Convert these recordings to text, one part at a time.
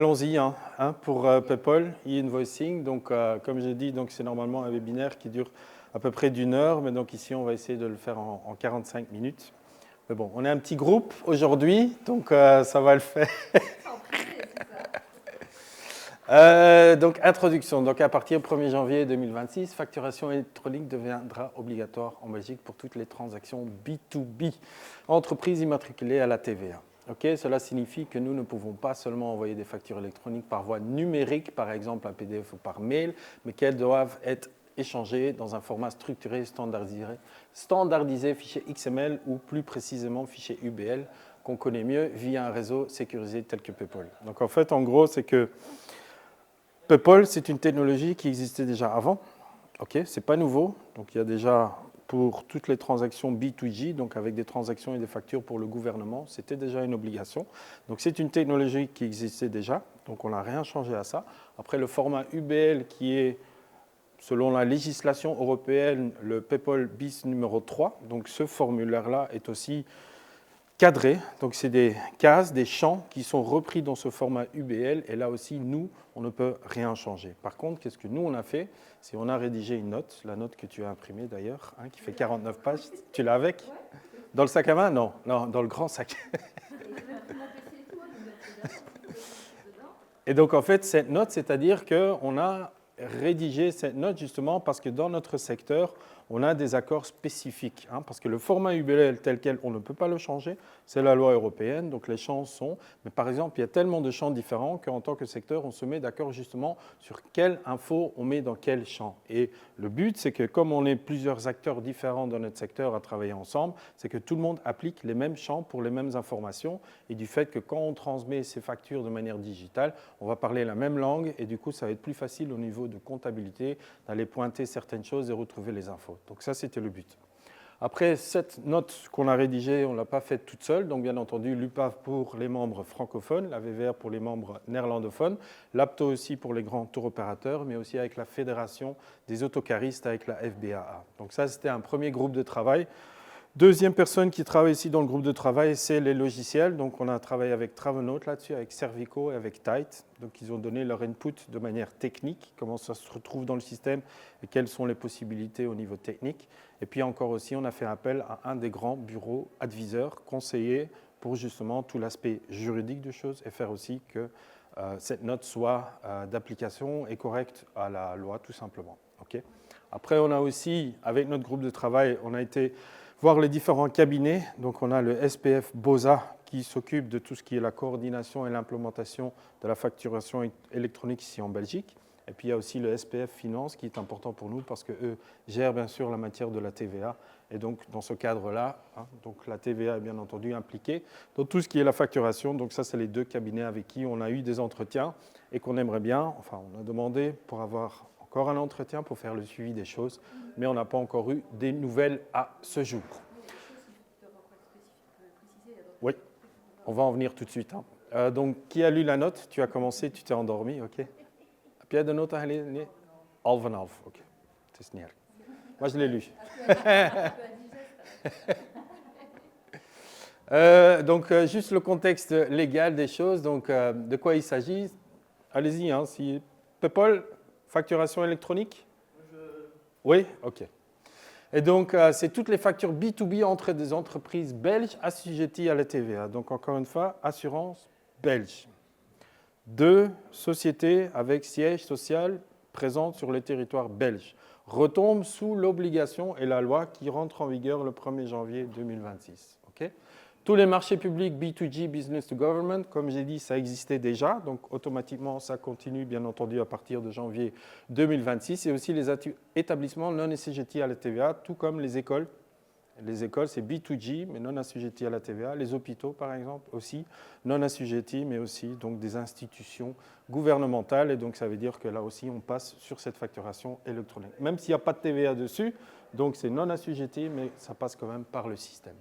Allons-y pour PayPal, e-invoicing. Donc, comme j'ai dit, c'est normalement un webinaire qui dure à peu près d'1 heure, mais donc ici, on va essayer de le faire en 45 minutes. Mais bon, on est un petit groupe aujourd'hui, donc ça va le faire. Donc, introduction. Donc, à partir du 1er janvier 2026, facturation électronique deviendra obligatoire en Belgique pour toutes les transactions B2B, entreprises immatriculées à la TVA. Okay, cela signifie que nous ne pouvons pas seulement envoyer des factures électroniques par voie numérique, par exemple un PDF ou par mail, mais qu'elles doivent être échangées dans un format structuré, standardisé, fichier XML ou plus précisément fichier UBL, qu'on connaît mieux via un réseau sécurisé tel que PayPal. Donc en fait, en gros, c'est que PayPal, c'est une technologie qui existait déjà avant. Okay, ce n'est pas nouveau, donc il y a déjà pour toutes les transactions B2G, donc avec des transactions et des factures pour le gouvernement, c'était déjà une obligation. Donc c'est une technologie qui existait déjà, donc on n'a rien changé à ça. Après le format UBL qui est, selon la législation européenne, le PayPal bis numéro 3, donc ce formulaire-là est aussi cadré, donc c'est des cases, des champs qui sont repris dans ce format UBL, et là aussi, nous, on ne peut rien changer. Par contre, qu'est-ce que nous, on a fait? C'est on a rédigé une note, la note que tu as imprimée d'ailleurs, qui fait 49 pages. Tu l'as avec? Dans le sac à main? Non, non, dans le grand sac. Et donc, en fait, cette note, c'est-à-dire qu'on a rédigé cette note justement parce que dans notre secteur, on a des accords spécifiques, parce que le format UBL tel quel, on ne peut pas le changer, c'est la loi européenne, donc les champs sont, mais par exemple, il y a tellement de champs différents qu'en tant que secteur, on se met d'accord justement sur quelle info on met dans quel champ. Et le but, c'est que comme on est plusieurs acteurs différents dans notre secteur à travailler ensemble, c'est que tout le monde applique les mêmes champs pour les mêmes informations, et du fait que quand on transmet ces factures de manière digitale, on va parler la même langue, et du coup, ça va être plus facile au niveau de comptabilité d'aller pointer certaines choses et retrouver les infos. Donc ça, c'était le but. Après, cette note qu'on a rédigée, on ne l'a pas faite toute seule. Donc bien entendu, l'UPAV pour les membres francophones, la VVR pour les membres néerlandophones, l'APTO aussi pour les grands tour opérateurs, mais aussi avec la Fédération des autocaristes, avec la FBAA. Donc ça, c'était un premier groupe de travail. Deuxième personne qui travaille ici dans le groupe de travail, c'est les logiciels. Donc, on a travaillé avec Travenaut là-dessus, avec Servico et avec Tite. Donc, ils ont donné leur input de manière technique, comment ça se retrouve dans le système et quelles sont les possibilités au niveau technique. Et puis encore aussi, on a fait appel à un des grands bureaux adviseurs, conseillers, pour justement tout l'aspect juridique des choses et faire aussi que cette note soit d'application et correcte à la loi, tout simplement. Okay. Après, on a aussi, avec notre groupe de travail, on a été voir les différents cabinets. Donc, on a le SPF BOSA qui s'occupe de tout ce qui est la coordination et l'implémentation de la facturation électronique ici en Belgique. Et puis, il y a aussi le SPF Finance qui est important pour nous parce qu'eux gèrent bien sûr la matière de la TVA. Et donc, dans ce cadre-là, donc la TVA est bien entendu impliquée dans tout ce qui est la facturation. Donc, ça, c'est les deux cabinets avec qui on a eu des entretiens et qu'on aimerait bien, enfin, on a demandé pour avoir encore un entretien pour faire le suivi des choses, mais on n'a pas encore eu des nouvelles à ce jour. Oui, on va en venir tout de suite. Donc, qui a lu la note? Tu as commencé, tu t'es endormi, ok. Heb jij de note gelezen? Half en half, ok. Het is niet erg. Moi, je l'ai lu. Donc, juste le contexte légal des choses. Donc, de quoi il s'agit? Allez-y, si PayPal, facturation électronique? Oui, ok. Et donc, c'est toutes les factures B2B entre des entreprises belges assujetties à la TVA. Donc, encore une fois, assurance belge. 2 sociétés avec siège social présentes sur le territoire belge retombent sous l'obligation et la loi qui rentre en vigueur le 1er janvier 2026. Okay. Tous les marchés publics B2G, Business to Government, comme j'ai dit, ça existait déjà, donc automatiquement ça continue bien entendu à partir de janvier 2026, et aussi les établissements non assujettis à la TVA, tout comme les écoles. Les écoles, c'est B2G, mais non assujettis à la TVA. Les hôpitaux, par exemple, aussi non assujettis, mais aussi donc, des institutions gouvernementales. Et donc, ça veut dire que là aussi, on passe sur cette facturation électronique. Même s'il n'y a pas de TVA dessus, donc c'est non assujetti, mais ça passe quand même par le système.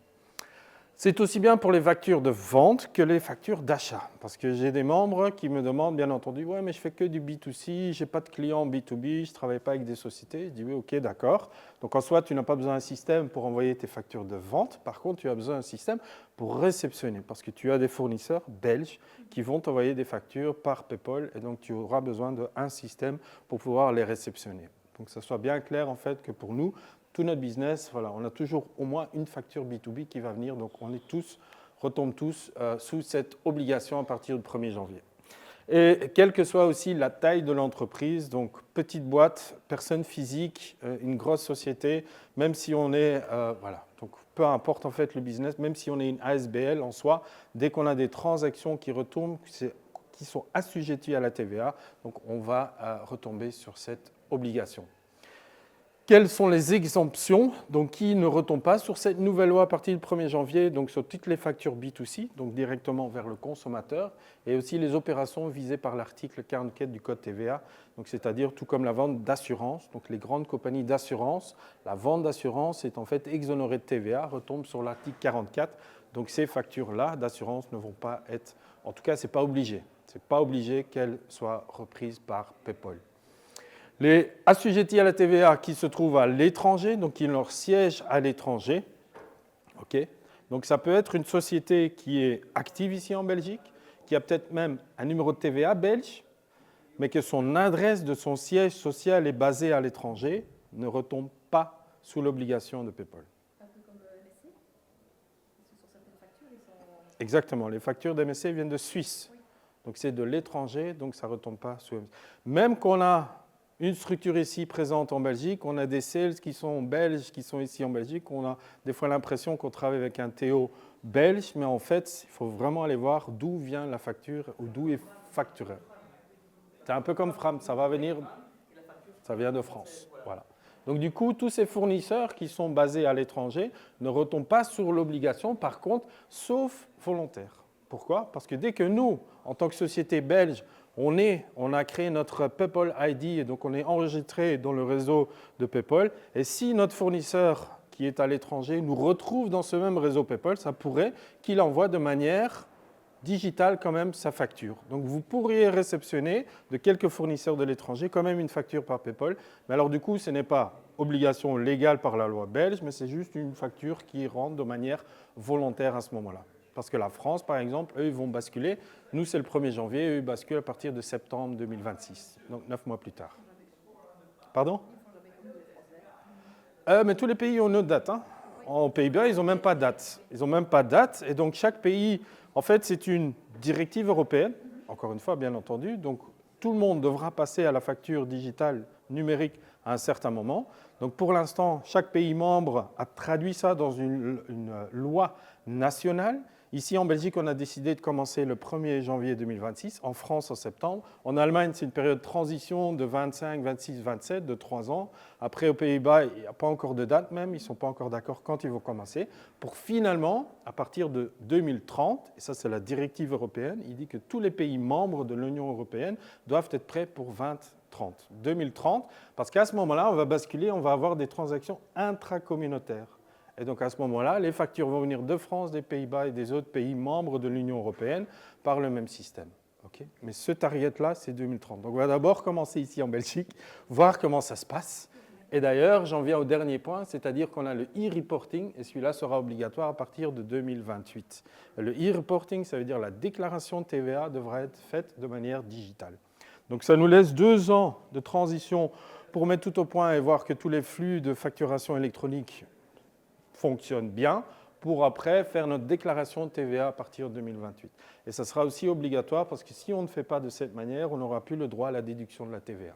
C'est aussi bien pour les factures de vente que les factures d'achat. Parce que j'ai des membres qui me demandent, bien entendu, « Ouais, mais je fais que du B2C, je n'ai pas de clients B2B, je ne travaille pas avec des sociétés. » Je dis « Oui, ok, d'accord. » Donc en soi, tu n'as pas besoin d'un système pour envoyer tes factures de vente. Par contre, tu as besoin d'un système pour réceptionner. Parce que tu as des fournisseurs belges qui vont t'envoyer des factures par PayPal. Et donc, tu auras besoin d'un système pour pouvoir les réceptionner. Donc, que ça soit bien clair, en fait, que pour nous, tout notre business, voilà, on a toujours au moins une facture B2B qui va venir, donc on retombe tous sous cette obligation à partir du 1er janvier. Et quelle que soit aussi la taille de l'entreprise, donc petite boîte, personne physique, une grosse société, même si on est, voilà, donc peu importe en fait le business, même si on est une ASBL en soi, dès qu'on a des transactions qui retombent, qui sont assujetties à la TVA, donc on va retomber sur cette obligation. Quelles sont les exemptions donc, qui ne retombent pas sur cette nouvelle loi à partir du 1er janvier, donc sur toutes les factures B2C, donc directement vers le consommateur, et aussi les opérations visées par l'article 44 du Code TVA, donc c'est-à-dire tout comme la vente d'assurance, donc les grandes compagnies d'assurance, la vente d'assurance est en fait exonérée de TVA, retombe sur l'article 44, donc ces factures-là d'assurance ne vont pas être, en tout cas ce n'est pas obligé, c'est pas obligé qu'elles soient reprises par PayPal. Les assujettis à la TVA qui se trouvent à l'étranger, donc qui ont leur siège à l'étranger. Okay. Donc ça peut être une société qui est active ici en Belgique, qui a peut-être même un numéro de TVA belge, mais que son adresse de son siège social est basée à l'étranger, ne retombe pas sous l'obligation de PayPal. Un peu comme MSC. Sur certaines factures, ils sont... Exactement, les factures d'MSC viennent de Suisse. Oui. Donc c'est de l'étranger, donc ça ne retombe pas sous MSC. Même qu'on a une structure ici présente en Belgique, on a des sales qui sont belges, qui sont ici en Belgique, on a des fois l'impression qu'on travaille avec un Théo belge, mais en fait, il faut vraiment aller voir d'où vient la facture ou d'où est facturé. C'est un peu comme Fram, ça va venir, ça vient de France. Voilà. Donc du coup, tous ces fournisseurs qui sont basés à l'étranger ne retombent pas sur l'obligation, par contre, sauf volontaire. Pourquoi? Parce que dès que nous, en tant que société belge, on a créé notre PayPal ID et donc on est enregistré dans le réseau de PayPal. Et si notre fournisseur qui est à l'étranger nous retrouve dans ce même réseau PayPal, ça pourrait qu'il envoie de manière digitale quand même sa facture. Donc vous pourriez réceptionner de quelques fournisseurs de l'étranger quand même une facture par PayPal. Mais alors du coup, ce n'est pas obligation légale par la loi belge, mais c'est juste une facture qui rentre de manière volontaire à ce moment-là. Parce que la France, par exemple, eux, ils vont basculer. Nous, c'est le 1er janvier, eux, ils basculent à partir de septembre 2026, donc 9 mois plus tard. Pardon? Mais tous les pays ont une autre date. Hein. En Pays-Bas, ils n'ont même pas de date. Ils n'ont même pas de date. Et donc, chaque pays, en fait, c'est une directive européenne, encore une fois, bien entendu. Donc, tout le monde devra passer à la facture digitale numérique à un certain moment. Donc, pour l'instant, chaque pays membre a traduit ça dans une loi nationale. Ici, en Belgique, on a décidé de commencer le 1er janvier 2026, en France en septembre. En Allemagne, c'est une période de transition de 25, 26, 27, de 3 ans. Après, aux Pays-Bas, il n'y a pas encore de date même, ils ne sont pas encore d'accord quand ils vont commencer. Pour finalement, à partir de 2030, et ça c'est la directive européenne, il dit que tous les pays membres de l'Union européenne doivent être prêts pour 2030, parce qu'à ce moment-là, on va basculer, on va avoir des transactions intracommunautaires. Et donc à ce moment-là, les factures vont venir de France, des Pays-Bas et des autres pays membres de l'Union européenne par le même système. Okay. Mais ce target-là, c'est 2030. Donc on va d'abord commencer ici en Belgique, voir comment ça se passe. Et d'ailleurs, j'en viens au dernier point, c'est-à-dire qu'on a le e-reporting, et celui-là sera obligatoire à partir de 2028. Le e-reporting, ça veut dire la déclaration de TVA devra être faite de manière digitale. Donc ça nous laisse 2 ans de transition pour mettre tout au point et voir que tous les flux de facturation électronique fonctionne bien pour après faire notre déclaration de TVA à partir de 2028. Et ça sera aussi obligatoire parce que si on ne fait pas de cette manière, on n'aura plus le droit à la déduction de la TVA.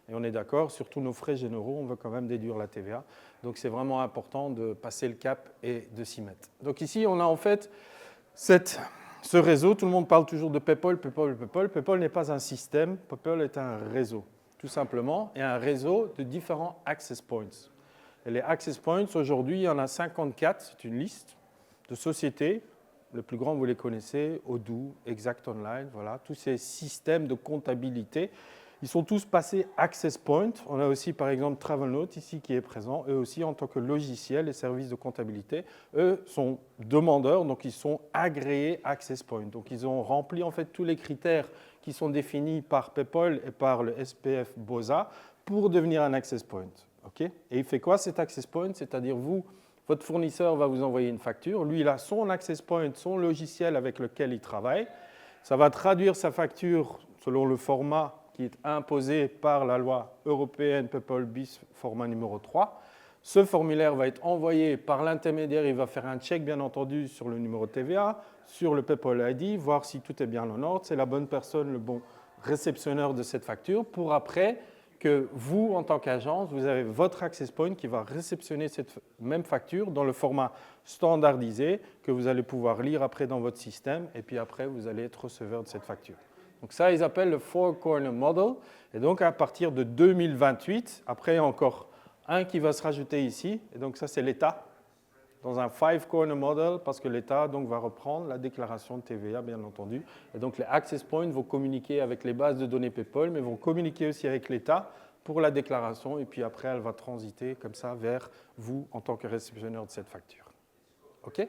Et on est d'accord, sur tous nos frais généraux, on veut quand même déduire la TVA. Donc c'est vraiment important de passer le cap et de s'y mettre. Donc ici, on a en fait ce réseau, tout le monde parle toujours de PayPal, PayPal, PayPal. PayPal n'est pas un système, PayPal est un réseau, tout simplement, et un réseau de différents access points. Et les access points, aujourd'hui, il y en a 54, c'est une liste de sociétés. Le plus grand, vous les connaissez, Odoo, Exact Online, voilà, tous ces systèmes de comptabilité Ils sont tous passés Access Point. On a aussi par exemple TravelNote ici qui est présent. Eux aussi en tant que logiciel et services de comptabilité, eux sont demandeurs, donc ils sont agréés Access Point. Donc ils ont rempli en fait tous les critères qui sont définis par PayPal et par le SPF BOSA pour devenir un Access Point. Okay? Et il fait quoi cet Access Point? C'est-à-dire votre fournisseur va vous envoyer une facture. Lui, il a son Access Point, son logiciel avec lequel il travaille. Ça va traduire sa facture selon le format qui est imposé par la loi européenne PayPal BIS format numéro 3. Ce formulaire va être envoyé par l'intermédiaire, il va faire un check bien entendu sur le numéro TVA, sur le PayPal ID, voir si tout est bien en ordre, c'est la bonne personne, le bon réceptionneur de cette facture, pour après que vous, en tant qu'agence, vous avez votre Access Point qui va réceptionner cette même facture dans le format standardisé que vous allez pouvoir lire après dans votre système et puis après, vous allez être receveur de cette facture. Donc ça, ils appellent le Four Corner Model. Et donc, à partir de 2028, après, il y a encore un qui va se rajouter ici. Et donc, ça, c'est l'État, dans un Five Corner Model, parce que l'État donc, va reprendre la déclaration de TVA, bien entendu. Et donc, les Access Points vont communiquer avec les bases de données PayPal, mais vont communiquer aussi avec l'État pour la déclaration. Et puis après, elle va transiter comme ça vers vous en tant que réceptionneur de cette facture. OK ?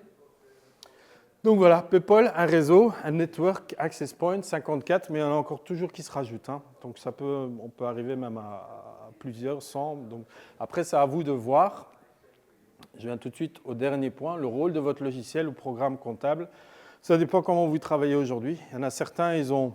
Donc voilà, PayPal, un réseau, un network, Access Point, 54, mais il y en a encore toujours qui se rajoutent. Hein. Donc on peut arriver même à plusieurs, 100. Donc, après, c'est à vous de voir. Je viens tout de suite au dernier point, le rôle de votre logiciel ou programme comptable. Ça dépend comment vous travaillez aujourd'hui. Il y en a certains, ils ont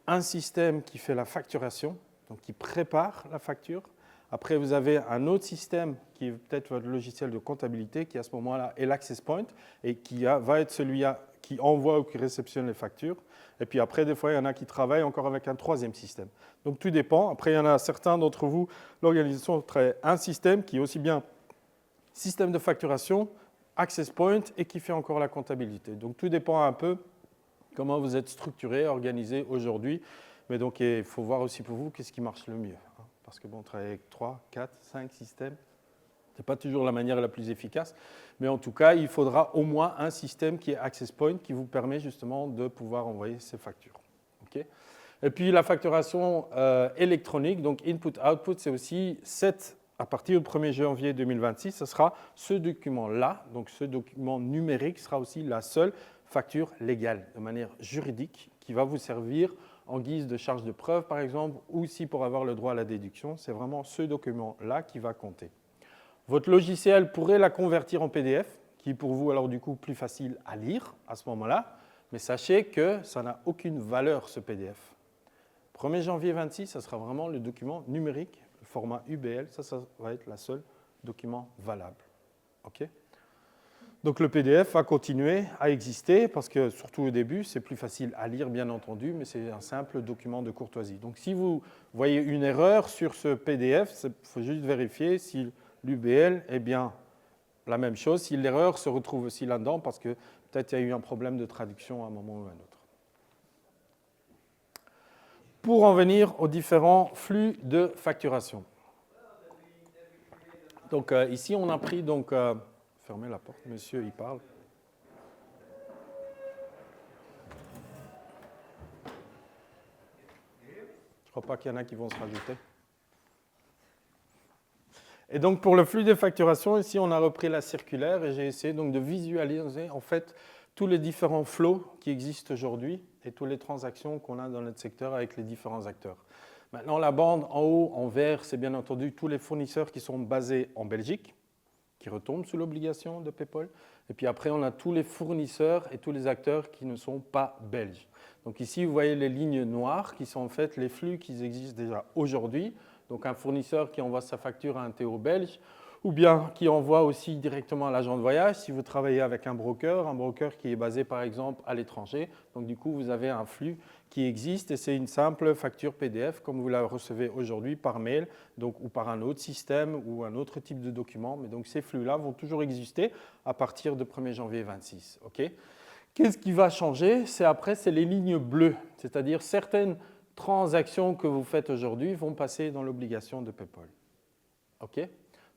un système qui fait la facturation, donc qui prépare la facture. Après, vous avez un autre système qui est peut-être votre logiciel de comptabilité qui, à ce moment-là, est l'Access Point et qui va être celui qui envoie ou qui réceptionne les factures. Et puis après, des fois, il y en a qui travaillent encore avec un troisième système. Donc, tout dépend. Après, il y en a certains d'entre vous, l'organisation travaille un système qui est aussi bien système de facturation, Access Point et qui fait encore la comptabilité. Donc, tout dépend un peu comment vous êtes structuré, organisé aujourd'hui. Mais donc, il faut voir aussi pour vous qu'est-ce qui marche le mieux. Parce que bon, travailler avec 3, 4, 5 systèmes, ce n'est pas toujours la manière la plus efficace. Mais en tout cas, il faudra au moins un système qui est Access Point qui vous permet justement de pouvoir envoyer ces factures. Okay. Et puis la facturation électronique, donc input-output, c'est aussi à partir du 1er janvier 2026, ce sera ce document-là, donc ce document numérique sera aussi la seule facture légale, de manière juridique, qui va vous servir en guise de charge de preuve, par exemple, ou si pour avoir le droit à la déduction, c'est vraiment ce document-là qui va compter. Votre logiciel pourrait la convertir en PDF, qui est pour vous, alors du coup, plus facile à lire à ce moment-là, mais sachez que ça n'a aucune valeur, ce PDF. 1er janvier 26, ça sera vraiment le document numérique, le format UBL, ça va être le seul document valable. OK ? Donc le PDF va continuer à exister parce que, surtout au début, c'est plus facile à lire, bien entendu, mais c'est un simple document de courtoisie. Donc si vous voyez une erreur sur ce PDF, il faut juste vérifier si l'UBL est bien la même chose, si l'erreur se retrouve aussi là-dedans, parce que peut-être il y a eu un problème de traduction à un moment ou à un autre. Pour en venir aux différents flux de facturation. Donc ici, on a pris donc... Fermez la porte, monsieur, il parle. Je ne crois pas qu'il y en a qui vont se rajouter. Et donc, pour le flux de facturation, ici, on a repris la circulaire et j'ai essayé donc de visualiser en fait tous les différents flows qui existent aujourd'hui et toutes les transactions qu'on a dans notre secteur avec les différents acteurs. Maintenant, la bande en haut, en vert, c'est bien entendu tous les fournisseurs qui sont basés en Belgique, qui retombent sous l'obligation de PayPal. Et puis après, on a tous les fournisseurs et tous les acteurs qui ne sont pas belges. Donc ici, vous voyez les lignes noires qui sont en fait les flux qui existent déjà aujourd'hui. Donc un fournisseur qui envoie sa facture à un TO belge ou bien qui envoie aussi directement à l'agent de voyage si vous travaillez avec un broker qui est basé par exemple à l'étranger. Donc du coup, vous avez un flux qui existe et c'est une simple facture PDF comme vous la recevez aujourd'hui par mail donc, ou par un autre système ou un autre type de document. Mais donc ces flux-là vont toujours exister à partir de 1er janvier 26. Okay. Qu'est-ce qui va changer? C'est les lignes bleues, c'est-à-dire certaines transactions que vous faites aujourd'hui vont passer dans l'obligation de PayPal. Okay.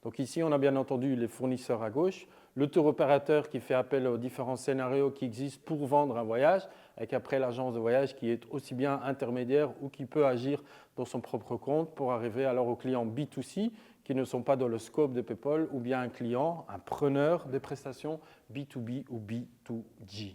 Donc ici, on a bien entendu les fournisseurs à gauche, le tour opérateur qui fait appel aux différents scénarios qui existent pour vendre un voyage, avec après l'agence de voyage qui est aussi bien intermédiaire ou qui peut agir dans son propre compte pour arriver alors aux clients B2C qui ne sont pas dans le scope de PayPal ou bien un client, un preneur des prestations B2B ou B2G.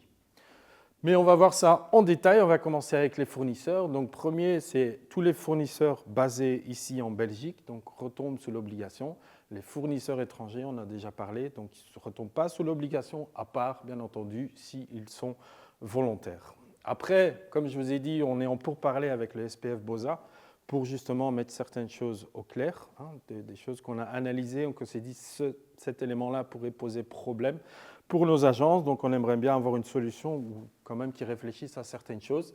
Mais on va voir ça en détail. On va commencer avec les fournisseurs. Donc, premier, c'est tous les fournisseurs basés ici en Belgique, donc retombent sous l'obligation. Les fournisseurs étrangers, on a déjà parlé, donc ils ne retombent pas sous l'obligation, à part, bien entendu, s'ils sont volontaires. Après, comme je vous ai dit, on est en pourparlers avec le SPF BOSA pour justement mettre certaines choses au clair, hein, des choses qu'on a analysées, on s'est dit cet élément-là pourrait poser problème pour nos agences, donc on aimerait bien avoir une solution ou quand même qui réfléchisse à certaines choses.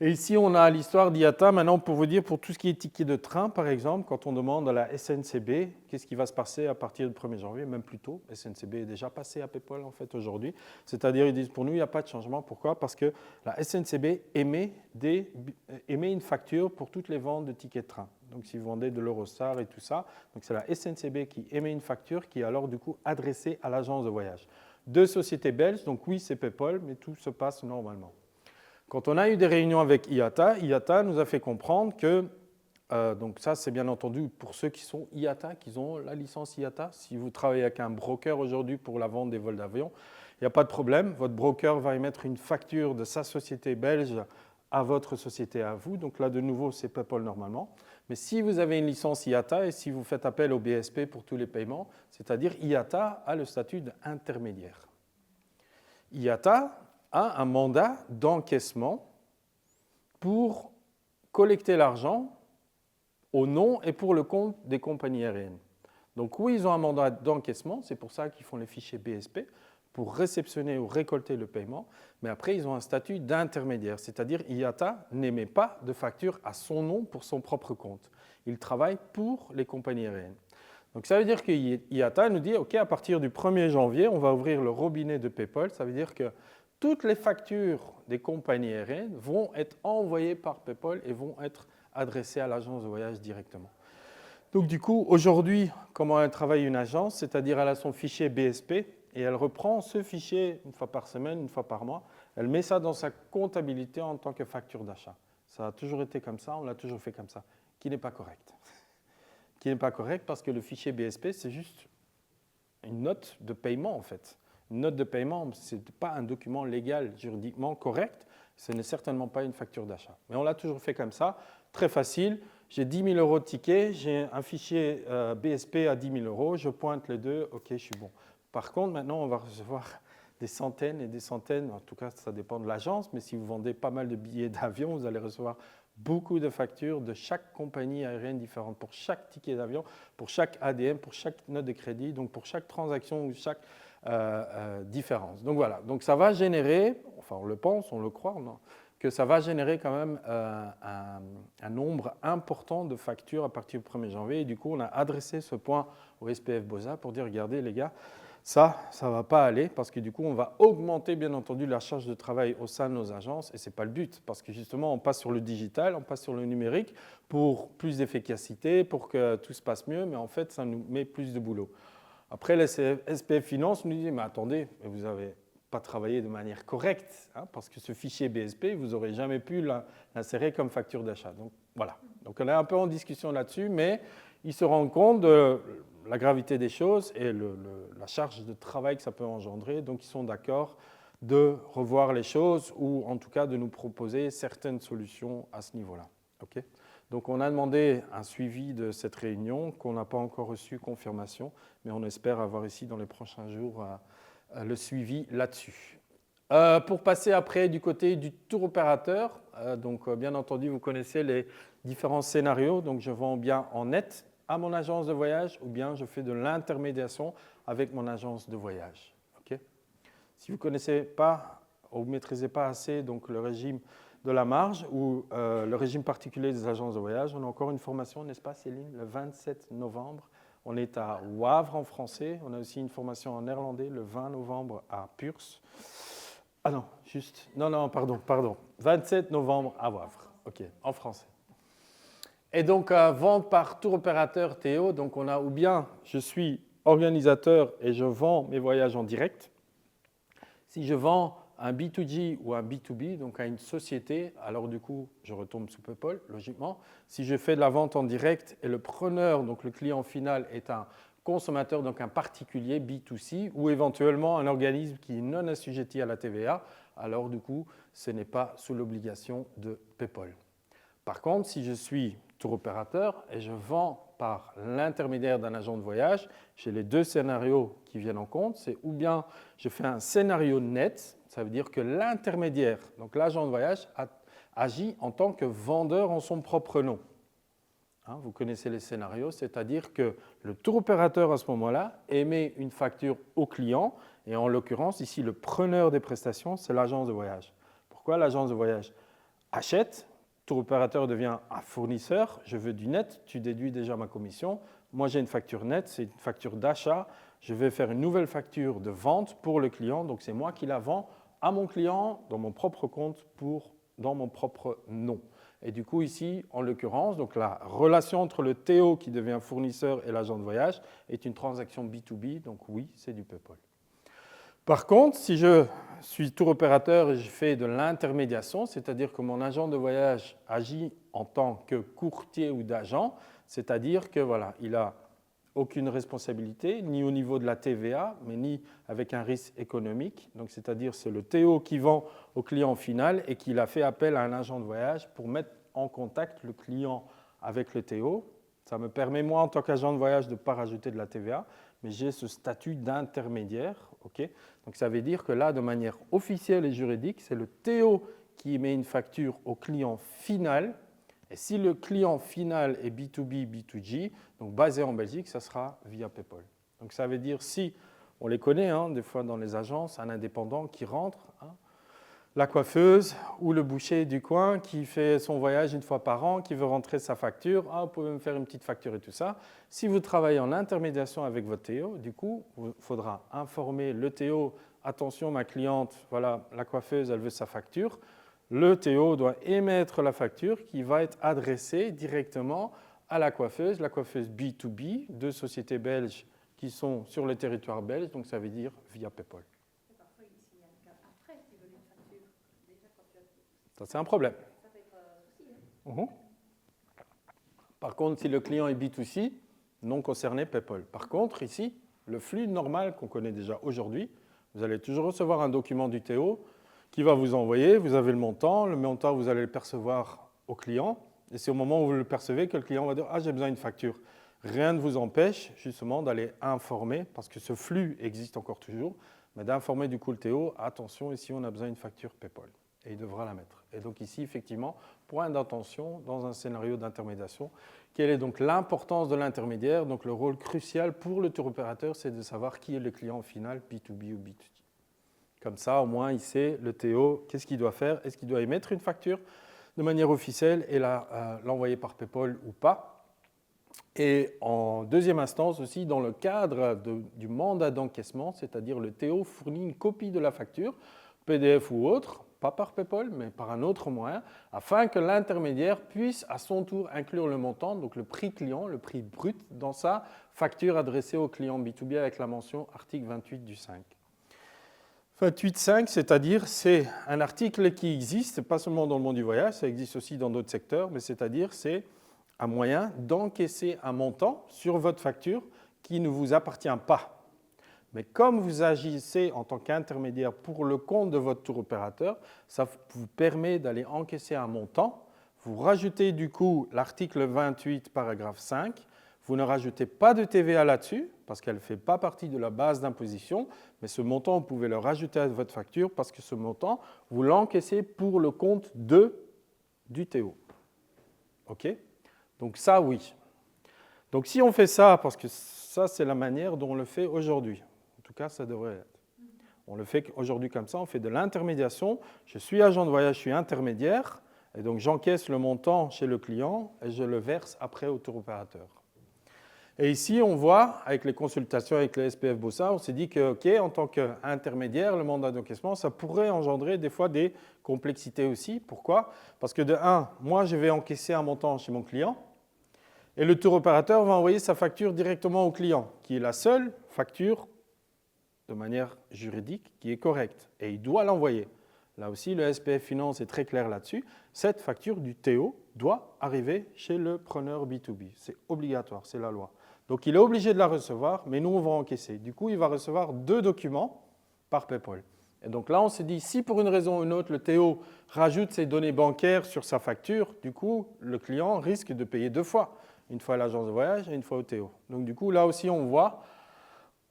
Et ici, on a l'histoire d'IATA. Maintenant, pour vous dire, pour tout ce qui est ticket de train, par exemple, quand on demande à la SNCB qu'est-ce qui va se passer à partir du 1er janvier, même plus tôt, SNCB est déjà passé à PayPal en fait aujourd'hui. C'est-à-dire, ils disent pour nous, il n'y a pas de changement. Pourquoi? Parce que la SNCB émet une facture pour toutes les ventes de tickets de train. Donc, si vous vendez de l'Eurostar et tout ça, donc c'est la SNCB qui émet une facture qui est alors du coup adressée à l'agence de voyage. Deux sociétés belges, donc oui, c'est PayPal, mais tout se passe normalement. Quand on a eu des réunions avec IATA, IATA nous a fait comprendre que, donc ça c'est bien entendu pour ceux qui sont IATA, qui ont la licence IATA. Si vous travaillez avec un broker aujourd'hui pour la vente des vols d'avion, il n'y a pas de problème. Votre broker va émettre une facture de sa société belge à votre société à vous. Donc là de nouveau c'est PayPal normalement. Mais si vous avez une licence IATA et si vous faites appel au BSP pour tous les paiements, c'est-à-dire IATA a le statut d'intermédiaire. IATA a un mandat d'encaissement pour collecter l'argent au nom et pour le compte des compagnies aériennes. Donc oui, ils ont un mandat d'encaissement, c'est pour ça qu'ils font les fichiers BSP, pour réceptionner ou récolter le paiement, mais après ils ont un statut d'intermédiaire, c'est-à-dire IATA n'émet pas de facture à son nom pour son propre compte. Il travaille pour les compagnies aériennes. Donc ça veut dire que IATA nous dit, OK, à partir du 1er janvier, on va ouvrir le robinet de PayPal, ça veut dire que toutes les factures des compagnies aériennes vont être envoyées par PayPal et vont être adressées à l'agence de voyage directement. Donc du coup, aujourd'hui, comment elle travaille une agence, c'est-à-dire elle a son fichier BSP et elle reprend ce fichier une fois par semaine, une fois par mois. Elle met ça dans sa comptabilité en tant que facture d'achat. Ça a toujours été comme ça, on l'a toujours fait comme ça, qui n'est pas correct. Qui n'est pas correct parce que le fichier BSP, c'est juste une note de paiement en fait. Une note de paiement, ce n'est pas un document légal, juridiquement correct, ce n'est certainement pas une facture d'achat. Mais on l'a toujours fait comme ça, très facile. J'ai 10 000 € de ticket, j'ai un fichier BSP à 10 000 €, je pointe les deux, OK, je suis bon. Par contre, maintenant, on va recevoir des centaines et des centaines, en tout cas, ça dépend de l'agence, mais si vous vendez pas mal de billets d'avion, vous allez recevoir beaucoup de factures de chaque compagnie aérienne différente, pour chaque ticket d'avion, pour chaque ADM, pour chaque note de crédit, donc pour chaque transaction ou chaque différence. Donc voilà, donc ça va générer, enfin on le pense, on le croit, non, que ça va générer quand même un nombre important de factures à partir du 1er janvier. Et du coup, on a adressé ce point au SPF BOSA pour dire, regardez les gars, ça ne va pas aller parce que du coup, on va augmenter bien entendu la charge de travail au sein de nos agences et ce n'est pas le but parce que justement, on passe sur le digital, on passe sur le numérique pour plus d'efficacité, pour que tout se passe mieux, mais en fait, ça nous met plus de boulot. Après, les SPF Finance nous disent, mais attendez, vous n'avez pas travaillé de manière correcte, hein, parce que ce fichier BSP, vous n'aurez jamais pu l'insérer comme facture d'achat. Donc voilà, donc on est un peu en discussion là-dessus, mais ils se rendent compte de la gravité des choses et la charge de travail que ça peut engendrer, donc ils sont d'accord de revoir les choses ou en tout cas de nous proposer certaines solutions à ce niveau-là. Okay ? Donc on a demandé un suivi de cette réunion qu'on n'a pas encore reçu confirmation, mais on espère avoir ici dans les prochains jours le suivi là-dessus. Pour passer après du côté du tour opérateur, donc bien entendu vous connaissez les différents scénarios, donc je vends bien en net à mon agence de voyage ou bien je fais de l'intermédiation avec mon agence de voyage. Okay ? Si vous ne connaissez pas ou vous ne maîtrisez pas assez donc, le régime de la marge ou le régime particulier des agences de voyage. On a encore une formation, n'est-ce pas Céline, le 27 novembre. On est à Wavre en français. On a aussi une formation en néerlandais le 20 novembre à Purs. Ah non, juste, non, pardon. 27 novembre à Wavre, ok, en français. Et donc, vente par tour opérateur Théo, donc on a ou bien je suis organisateur et je vends mes voyages en direct. Si je vends un B2G ou un B2B, donc à une société, alors du coup, je retombe sous PayPal, logiquement. Si je fais de la vente en direct et le preneur, donc le client final, est un consommateur, donc un particulier B2C, ou éventuellement un organisme qui est non assujetti à la TVA, alors du coup, ce n'est pas sous l'obligation de PayPal. Par contre, si je suis tour opérateur et je vends par l'intermédiaire d'un agent de voyage, j'ai les deux scénarios qui viennent en compte. C'est ou bien je fais un scénario net, ça veut dire que l'intermédiaire, donc l'agent de voyage, agit en tant que vendeur en son propre nom. Hein, vous connaissez les scénarios, c'est-à-dire que le tour opérateur à ce moment-là émet une facture au client et en l'occurrence, ici, le preneur des prestations, c'est l'agence de voyage. Pourquoi l'agence de voyage achète? Tour opérateur devient un fournisseur, je veux du net, tu déduis déjà ma commission. Moi, j'ai une facture nette, c'est une facture d'achat. Je vais faire une nouvelle facture de vente pour le client, donc c'est moi qui la vends à mon client dans mon propre compte dans mon propre nom. Et du coup, ici, en l'occurrence, donc la relation entre le TO qui devient fournisseur et l'agent de voyage est une transaction B2B, donc oui, c'est du PayPal. Par contre, si je suis tour opérateur et je fais de l'intermédiation, c'est-à-dire que mon agent de voyage agit en tant que courtier ou d'agent, c'est-à-dire que voilà, il n'a aucune responsabilité, ni au niveau de la TVA, mais ni avec un risque économique. Donc, c'est-à-dire c'est le TO qui vend au client final et qu'il a fait appel à un agent de voyage pour mettre en contact le client avec le TO. Ça me permet, moi, en tant qu'agent de voyage, de ne pas rajouter de la TVA, mais j'ai ce statut d'intermédiaire. Okay. Donc ça veut dire que là, de manière officielle et juridique, c'est le TO qui émet une facture au client final. Et si le client final est B2B, B2G, donc basé en Belgique, ça sera via PayPal. Donc ça veut dire, si on les connaît, hein, des fois dans les agences, un indépendant qui rentre, hein, la coiffeuse ou le boucher du coin qui fait son voyage une fois par an, qui veut rentrer sa facture, ah, vous pouvez me faire une petite facture et tout ça. Si vous travaillez en intermédiation avec votre TO, du coup, il faudra informer le TO, attention ma cliente, voilà, la coiffeuse, elle veut sa facture. Le TO doit émettre la facture qui va être adressée directement à la coiffeuse B2B, deux sociétés belges qui sont sur le territoire belge, donc ça veut dire via PayPal. Ça, c'est un problème. Ça peut être souci. Hein. Par contre, si le client est B2C, non concerné PayPal. Par contre, ici, le flux normal qu'on connaît déjà aujourd'hui, vous allez toujours recevoir un document du TO qui va vous envoyer, vous avez le montant, vous allez le percevoir au client, et c'est au moment où vous le percevez que le client va dire « Ah, j'ai besoin d'une facture ». Rien ne vous empêche justement d'aller informer, parce que ce flux existe encore toujours, mais d'informer du coup le TO « Attention, ici on a besoin d'une facture PayPal ». Et il devra la mettre. Et donc ici, effectivement, point d'intention dans un scénario d'intermédiation. Quelle est donc l'importance de l'intermédiaire? Donc le rôle crucial pour le tour opérateur, c'est de savoir qui est le client final, B2B ou B2G. Comme ça, au moins, il sait, le TO, qu'est-ce qu'il doit faire? Est-ce qu'il doit émettre une facture de manière officielle et l'envoyer par PayPal ou pas? Et en deuxième instance aussi, dans le cadre du mandat d'encaissement, c'est-à-dire le TO fournit une copie de la facture, PDF ou autre, pas par PayPal, mais par un autre moyen, afin que l'intermédiaire puisse à son tour inclure le montant, donc le prix client, le prix brut, dans sa facture adressée au client B2B avec la mention article 28 du 5. 28.5, c'est-à-dire c'est un article qui existe, pas seulement dans le monde du voyage, ça existe aussi dans d'autres secteurs, mais c'est-à-dire c'est un moyen d'encaisser un montant sur votre facture qui ne vous appartient pas. Mais comme vous agissez en tant qu'intermédiaire pour le compte de votre tour opérateur, ça vous permet d'aller encaisser un montant. Vous rajoutez du coup l'article 28, paragraphe 5. Vous ne rajoutez pas de TVA là-dessus, parce qu'elle ne fait pas partie de la base d'imposition, mais ce montant, vous pouvez le rajouter à votre facture, parce que ce montant, vous l'encaissez pour le compte du TO. OK? Donc ça, oui. Donc si on fait ça, parce que ça, c'est la manière dont on le fait aujourd'hui. En tout cas, ça devrait être. On le fait aujourd'hui comme ça, on fait de l'intermédiation. Je suis agent de voyage, je suis intermédiaire, et donc j'encaisse le montant chez le client et je le verse après au tour opérateur. Et ici, on voit, avec les consultations avec le SPF Bossa, on s'est dit que, OK, en tant qu'intermédiaire, le mandat d'encaissement, ça pourrait engendrer des fois des complexités aussi. Pourquoi? Parce que de un, moi, je vais encaisser un montant chez mon client, Et le tour opérateur va envoyer sa facture directement au client, qui est la seule facture de manière juridique qui est correcte. Et il doit l'envoyer. Là aussi, le SPF Finance est très clair là-dessus. Cette facture du TO doit arriver chez le preneur B2B. C'est obligatoire, c'est la loi. Donc il est obligé de la recevoir, mais nous, on va encaisser. Du coup, il va recevoir 2 documents par PayPal. Et donc là, on se dit, si pour une raison ou une autre, le TO rajoute ses données bancaires sur sa facture, du coup, le client risque de payer 2 fois. Une fois à l'agence de voyage et une fois au TO. Donc du coup, là aussi, on voit,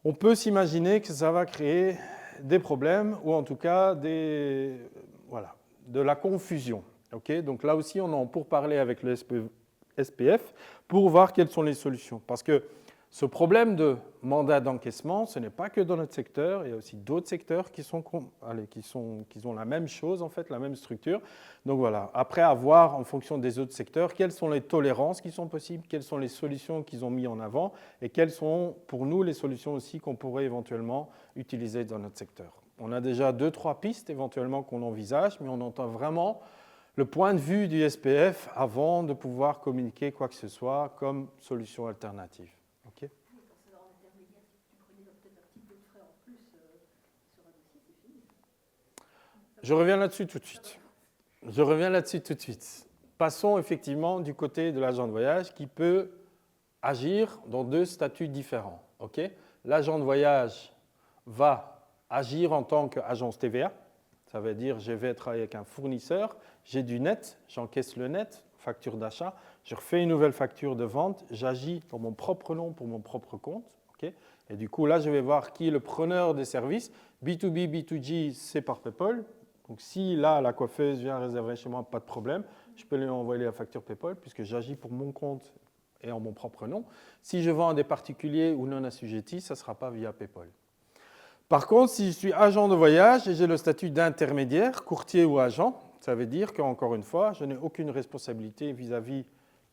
on peut s'imaginer que ça va créer des problèmes ou en tout cas de la confusion. Okay, donc là aussi, on en pour parler avec le SPF pour voir quelles sont les solutions. Parce que ce problème de mandat d'encaissement, ce n'est pas que dans notre secteur, il y a aussi d'autres secteurs qui ont la même chose, en fait, la même structure. Donc voilà, après avoir, en fonction des autres secteurs, quelles sont les tolérances qui sont possibles, quelles sont les solutions qu'ils ont mis en avant et quelles sont pour nous les solutions aussi qu'on pourrait éventuellement utiliser dans notre secteur. On a déjà 2-3 pistes éventuellement qu'on envisage, mais on entend vraiment le point de vue du SPF avant de pouvoir communiquer quoi que ce soit comme solution alternative. Okay. Oui, pour ce genre d'intermédiaire, si tu prenais peut-être un petit peu de frais en plus sur un dossier, c'est fini. Je reviens là-dessus tout de suite. Passons effectivement du côté de l'agent de voyage qui peut agir dans 2 statuts différents. Okay. L'agent de voyage va agir en tant qu'agence TVA. Ça veut dire je vais travailler avec un fournisseur, j'ai du net, j'encaisse le net, facture d'achat, je refais une nouvelle facture de vente, j'agis dans mon propre nom pour mon propre compte. Okay. Et du coup, là, je vais voir qui est le preneur des services. B2B, B2G, c'est par PayPal. Donc si là, la coiffeuse vient réserver chez moi, pas de problème, je peux lui envoyer la facture PayPal puisque j'agis pour mon compte et en mon propre nom. Si je vends à des particuliers ou non assujettis, ça ne sera pas via PayPal. Par contre, si je suis agent de voyage et j'ai le statut d'intermédiaire, courtier ou agent, ça veut dire qu'encore une fois, je n'ai aucune responsabilité vis-à-vis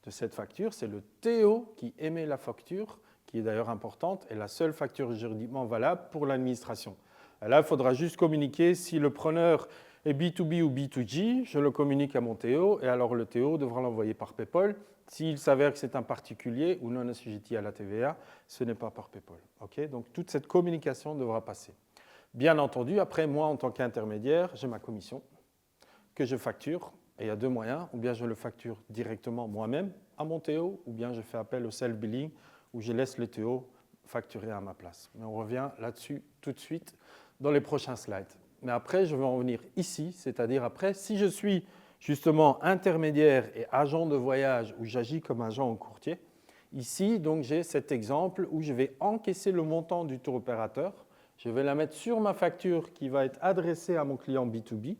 de cette facture. C'est le TO qui émet la facture, qui est d'ailleurs importante, et la seule facture juridiquement valable pour l'administration. Là, il faudra juste communiquer si le preneur est B2B ou B2G, je le communique à mon TO, et alors le TO devra l'envoyer par PayPal. S'il s'avère que c'est un particulier ou non assujetti à la TVA, ce n'est pas par PayPal. Okay, donc toute cette communication devra passer. Bien entendu, après, moi, en tant qu'intermédiaire, j'ai ma commission que je facture. Et il y a 2 moyens. Ou bien je le facture directement moi-même à mon TO, ou bien je fais appel au self-billing, où je laisse le TO facturer à ma place. Mais on revient là-dessus tout de suite dans les prochains slides. Mais après, je vais en venir ici, c'est-à-dire après, si je suis justement intermédiaire et agent de voyage où j'agis comme agent ou courtier. Ici, donc, j'ai cet exemple où je vais encaisser le montant du tour opérateur. Je vais la mettre sur ma facture qui va être adressée à mon client B2B.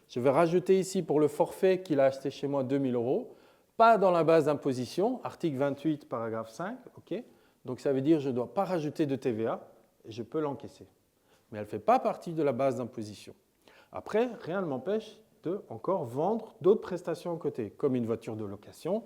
Je vais rajouter ici pour le forfait qu'il a acheté chez moi 2 000 €, pas dans la base d'imposition, article 28, paragraphe 5. Okay. Donc ça veut dire que je ne dois pas rajouter de TVA et je peux l'encaisser. Mais elle ne fait pas partie de la base d'imposition. Après, rien ne m'empêche de encore vendre d'autres prestations à côté, comme une voiture de location,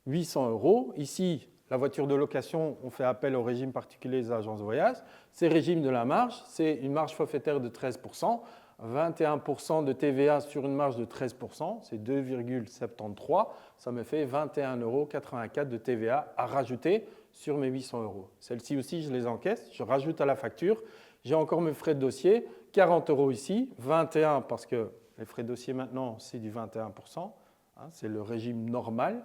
800 €. Ici, la voiture de location, on fait appel au régime particulier des agences de voyage. C'est le régime de la marge, c'est une marge forfaitaire de 13%, 21% de TVA sur une marge de 13%, c'est 2,73, ça me fait 21,84 € de TVA à rajouter sur mes 800 €. Celles-ci aussi, je les encaisse, je rajoute à la facture, j'ai encore mes frais de dossier, 40 € ici, 21 parce que les frais de dossier maintenant, c'est du 21%, hein, c'est le régime normal.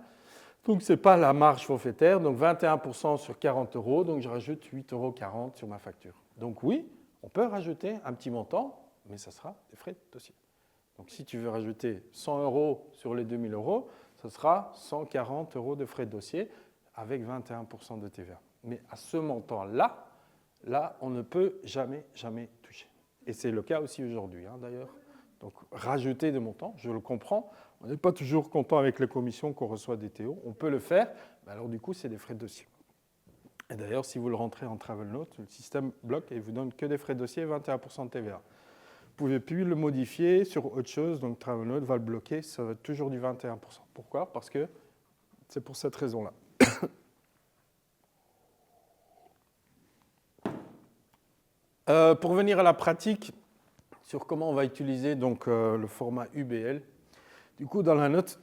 Donc, ce n'est pas la marge forfaitaire, donc 21% sur 40 €, donc je rajoute 8,40 € sur ma facture. Donc oui, on peut rajouter un petit montant, mais ça sera des frais de dossier. Donc si tu veux rajouter 100 € sur les 2 000 €, ce sera 140 € de frais de dossier avec 21% de TVA. Mais à ce montant-là, là, on ne peut jamais toucher. Et c'est le cas aussi aujourd'hui, hein, d'ailleurs. Donc, rajouter des montants, je le comprends. On n'est pas toujours content avec les commissions qu'on reçoit des TO. On peut le faire, mais alors du coup, c'est des frais de dossier. Et d'ailleurs, si vous le rentrez en Travel Note, le système bloque et vous donne que des frais de dossier, 21% de TVA. Vous ne pouvez plus le modifier sur autre chose, donc Travel Note va le bloquer, ça va être toujours du 21%. Pourquoi ? Parce que c'est pour cette raison-là. Pour venir à la pratique, sur comment on va utiliser donc, le format UBL, du coup, dans la note,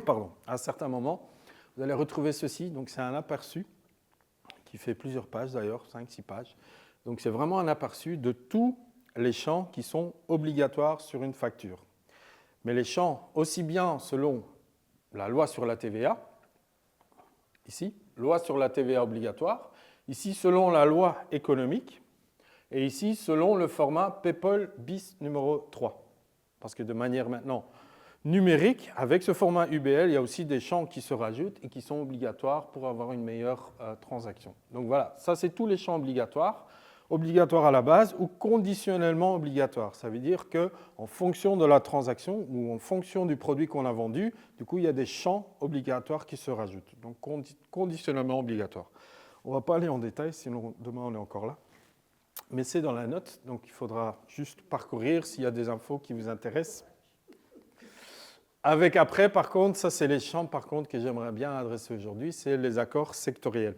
pardon, à un certain moment, vous allez retrouver ceci. Donc, c'est un aperçu qui fait plusieurs pages d'ailleurs, 5-6 pages. Donc, c'est vraiment un aperçu de tous les champs qui sont obligatoires sur une facture. Mais les champs, aussi bien selon la loi sur la TVA, ici, loi sur la TVA obligatoire, ici selon la loi économique, et ici selon le format PEPL bis numéro 3. Parce que de manière maintenant numérique, avec ce format UBL, il y a aussi des champs qui se rajoutent et qui sont obligatoires pour avoir une meilleure transaction. Donc voilà, ça c'est tous les champs obligatoires à la base ou conditionnellement obligatoires. Ça veut dire qu'en fonction de la transaction ou en fonction du produit qu'on a vendu, du coup il y a des champs obligatoires qui se rajoutent. Donc conditionnellement obligatoire. On ne va pas aller en détail, sinon demain on est encore là. Mais c'est dans la note, donc il faudra juste parcourir s'il y a des infos qui vous intéressent. Avec après, par contre, ça c'est les champs par contre, que j'aimerais bien adresser aujourd'hui, c'est les accords sectoriels.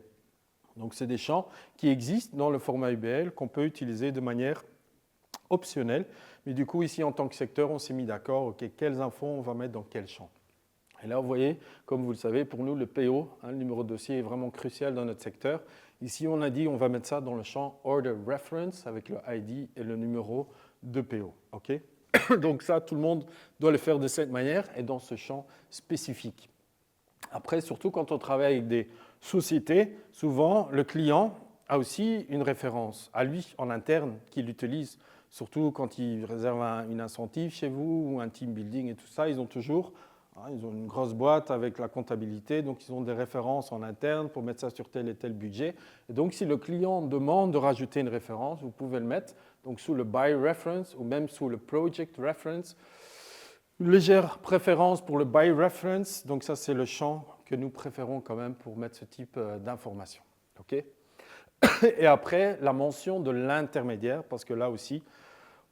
Donc c'est des champs qui existent dans le format UBL qu'on peut utiliser de manière optionnelle. Mais du coup, ici en tant que secteur, on s'est mis d'accord, ok, quelles infos on va mettre dans quel champ. Et là, vous voyez, comme vous le savez, pour nous, le PO, le numéro de dossier, est vraiment crucial dans notre secteur. Ici, on a dit on va mettre ça dans le champ Order Reference avec le ID et le numéro de PO. Okay. Donc ça, tout le monde doit le faire de cette manière et dans ce champ spécifique. Après, surtout quand on travaille avec des sociétés, souvent, le client a aussi une référence à lui en interne qu'il utilise. Surtout quand il réserve une incentive chez vous ou un team building et tout ça, ils ont toujours... Ils ont une grosse boîte avec la comptabilité, donc ils ont des références en interne pour mettre ça sur tel et tel budget. Et donc, si le client demande de rajouter une référence, vous pouvez le mettre donc, sous le Buy Reference ou même sous le Project Reference. Une légère préférence pour le Buy Reference, donc ça, c'est le champ que nous préférons quand même pour mettre ce type d'information. Okay. Et après, la mention de l'intermédiaire, parce que là aussi,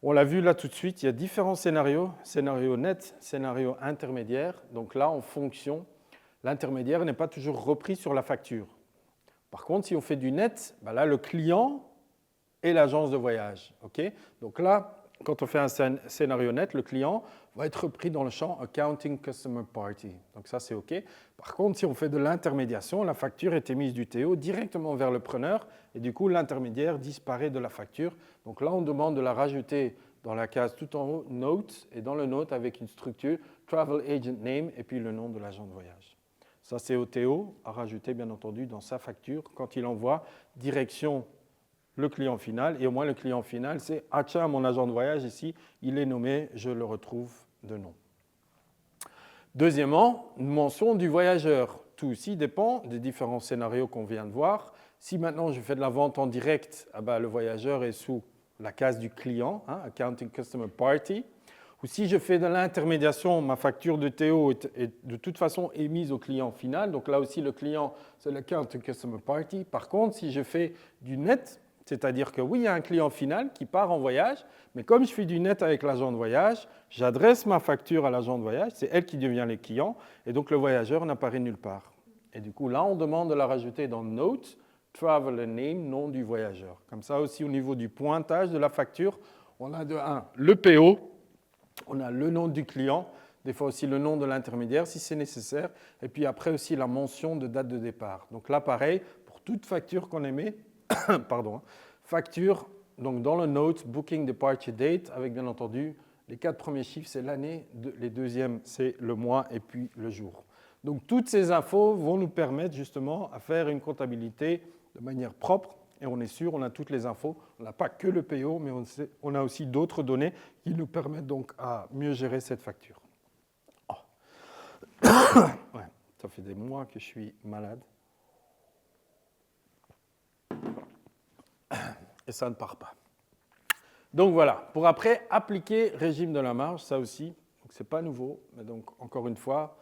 on l'a vu là tout de suite, il y a différents scénarios, scénario net, scénario intermédiaire. Donc là, en fonction, l'intermédiaire n'est pas toujours repris sur la facture. Par contre, si on fait du net, ben là, le client et l'agence de voyage. Okay. Donc là, quand on fait un scénario net, le client va être repris dans le champ Accounting Customer Party. Donc ça, c'est OK. Par contre, si on fait de l'intermédiation, la facture est émise du TO directement vers le preneur et du coup, l'intermédiaire disparaît de la facture. Donc là, on demande de la rajouter dans la case tout en haut, Note, et dans le Note avec une structure Travel Agent Name et puis le nom de l'agent de voyage. Ça, c'est au TO à rajouter, bien entendu, dans sa facture quand il envoie direction le client final, et au moins le client final, c'est « Ah tiens, mon agent de voyage ici, il est nommé, je le retrouve de nom ». Deuxièmement, une mention du voyageur. Tout aussi dépend des différents scénarios qu'on vient de voir. Si maintenant je fais de la vente en direct, le voyageur est sous la case du client, Accounting Customer Party. Ou si je fais de l'intermédiation, ma facture de TO est de toute façon émise au client final. Donc là aussi, le client, c'est l'Accounting Customer Party. Par contre, si je fais du net, c'est-à-dire que oui, il y a un client final qui part en voyage, mais comme je fais du net avec l'agent de voyage, j'adresse ma facture à l'agent de voyage, c'est elle qui devient le client, et donc le voyageur n'apparaît nulle part. Et du coup, là, on demande de la rajouter dans Note, Traveler Name, nom du voyageur. Comme ça aussi, au niveau du pointage de la facture, on a de 1, le PO, on a le nom du client, des fois aussi le nom de l'intermédiaire si c'est nécessaire, et puis après aussi la mention de date de départ. Donc là, pareil, pour toute facture qu'on émet, facture, donc dans le note, booking departure date, avec bien entendu, les 4 premiers chiffres, c'est l'année, les deuxièmes, c'est le mois et puis le jour. Donc toutes ces infos vont nous permettre justement à faire une comptabilité de manière propre, et on est sûr, on a toutes les infos. On n'a pas que le PO, mais on a aussi d'autres données qui nous permettent donc à mieux gérer cette facture. Oh. Ouais, ça fait des mois que je suis malade. Et ça ne part pas. Donc voilà, pour après appliquer régime de la marge, ça aussi, ce n'est pas nouveau, mais donc encore une fois,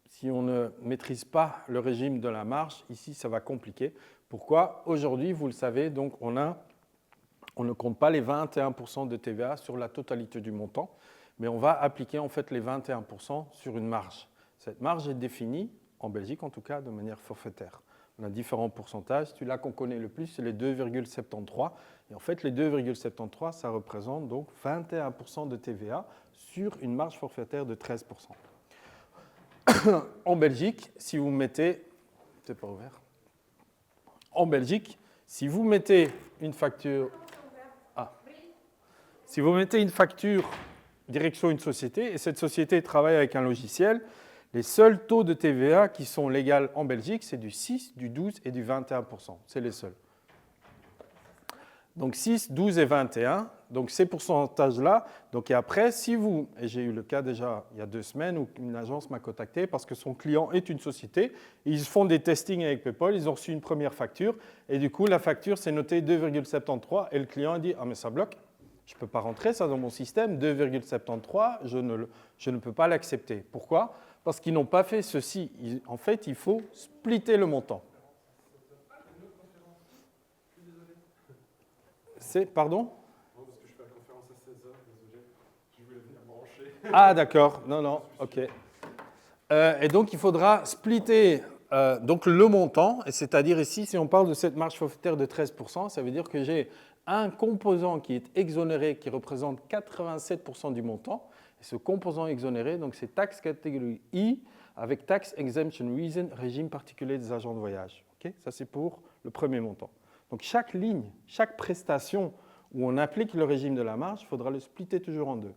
si on ne maîtrise pas le régime de la marge, ici ça va compliquer. Pourquoi? Aujourd'hui, vous le savez, donc on ne compte pas les 21% de TVA sur la totalité du montant, mais on va appliquer en fait les 21% sur une marge. Cette marge est définie, en Belgique en tout cas, de manière forfaitaire. On a différents pourcentages. Celui-là qu'on connaît le plus, c'est les 2,73. Et en fait, les 2,73, ça représente donc 21% de TVA sur une marge forfaitaire de 13%. en Belgique, si vous mettez... C'est pas ouvert. En Belgique, si vous mettez une facture... Ah. Si vous mettez une facture direction une société, et cette société travaille avec un logiciel, les seuls taux de TVA qui sont légaux en Belgique, c'est du 6, du 12 et du 21%. C'est les seuls. Donc 6, 12 et 21. Donc ces pourcentages-là. Donc et après, si vous, et j'ai eu le cas déjà il y a 2 semaines où une agence m'a contacté parce que son client est une société, ils font des testings avec PayPal, ils ont reçu une première facture et du coup la facture c'est noté 2,73 et le client a dit ah mais ça bloque, je ne peux pas rentrer ça dans mon système, 2,73, je ne peux pas l'accepter. Pourquoi? Parce qu'ils n'ont pas fait ceci. En fait, il faut splitter le montant. Pardon? Non, parce que je fais la conférence à 16h, désolé, je voulais venir brancher. Ah d'accord, non, ok. Et donc il faudra splitter donc le montant, et c'est-à-dire ici, si on parle de cette marge forfaitaire de 13%, ça veut dire que j'ai un composant qui est exonéré, qui représente 87% du montant, et ce composant exonéré, donc c'est taxe catégorie I, avec tax exemption reason, régime particulier des agents de voyage. Okay, ça c'est pour le premier montant. Donc chaque ligne, chaque prestation où on applique le régime de la marge, il faudra le splitter toujours en deux.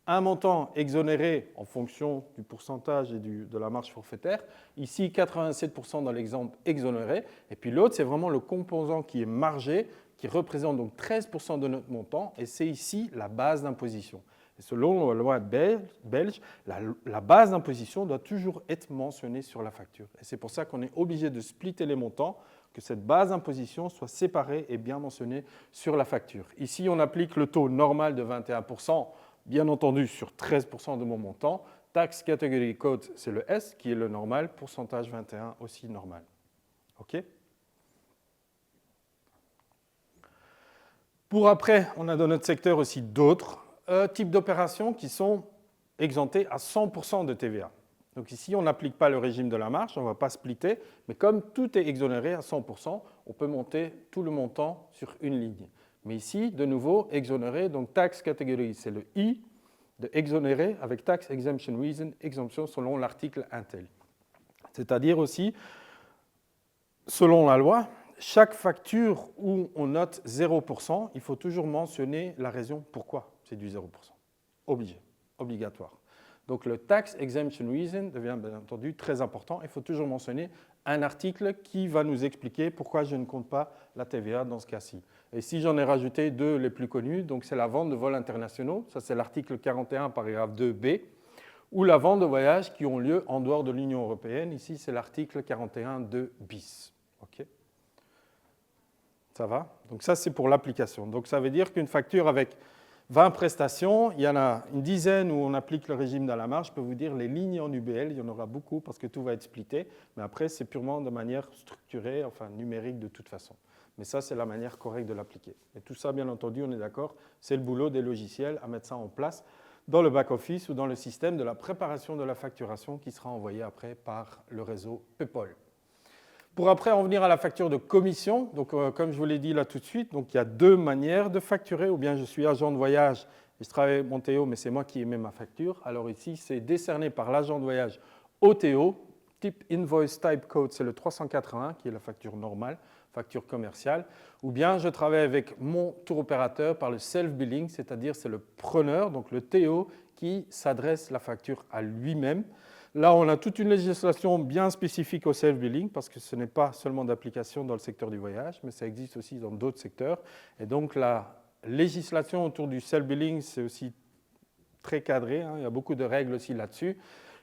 Un montant exonéré en fonction du pourcentage et de la marge forfaitaire. Ici, 87% dans l'exemple exonéré. Et puis l'autre, c'est vraiment le composant qui est margé, qui représente donc 13% de notre montant. Et c'est ici la base d'imposition. Et selon la loi belge, la base d'imposition doit toujours être mentionnée sur la facture. Et c'est pour ça qu'on est obligé de splitter les montants, que cette base d'imposition soit séparée et bien mentionnée sur la facture. Ici, on applique le taux normal de 21%, bien entendu sur 13% de mon montant. Tax Category Code, c'est le S qui est le normal, pourcentage 21 aussi normal. OK? Pour après, on a dans notre secteur aussi d'autres types d'opérations qui sont exemptées à 100% de TVA. Donc ici, on n'applique pas le régime de la marge, on ne va pas splitter, mais comme tout est exonéré à 100%, on peut monter tout le montant sur une ligne. Mais ici, de nouveau, exonéré, donc tax catégorie, c'est le I, de exonéré avec tax exemption reason, exemption selon l'article Intel. C'est-à-dire aussi, selon la loi, chaque facture où on note 0%, il faut toujours mentionner la raison pourquoi c'est du 0%. Obligé, obligatoire. Donc le tax exemption reason devient bien entendu très important. Il faut toujours mentionner un article qui va nous expliquer pourquoi je ne compte pas la TVA dans ce cas-ci. Et si j'en ai rajouté deux les plus connus, donc c'est la vente de vols internationaux, ça c'est l'article 41 paragraphe 2b, ou la vente de voyages qui ont lieu en dehors de l'Union européenne, ici c'est l'article 41 2 bis. Okay. Ça va? Donc ça c'est pour l'application. Donc ça veut dire qu'une facture avec 20 prestations, il y en a une dizaine où on applique le régime de la marge. Je peux vous dire les lignes en UBL, il y en aura beaucoup parce que tout va être splitté. Mais après, c'est purement de manière structurée, enfin numérique de toute façon. Mais ça, c'est la manière correcte de l'appliquer. Et tout ça, bien entendu, on est d'accord, c'est le boulot des logiciels à mettre ça en place dans le back-office ou dans le système de la préparation de la facturation qui sera envoyée après par le réseau PayPal. Pour après en venir à la facture de commission, donc comme je vous l'ai dit là tout de suite, donc il y a deux manières de facturer, ou bien je suis agent de voyage et je travaille avec mon TO, mais c'est moi qui émets ma facture. Alors ici, c'est décerné par l'agent de voyage au TO, type invoice type code, c'est le 381 qui est la facture normale, facture commerciale, ou bien je travaille avec mon tour opérateur par le self-billing, c'est-à-dire c'est le preneur, donc le TO qui s'adresse la facture à lui-même. Là, on a toute une législation bien spécifique au self-billing parce que ce n'est pas seulement d'application dans le secteur du voyage, mais ça existe aussi dans d'autres secteurs. Et donc, la législation autour du self-billing, c'est aussi très cadré. Il y a beaucoup de règles aussi là-dessus.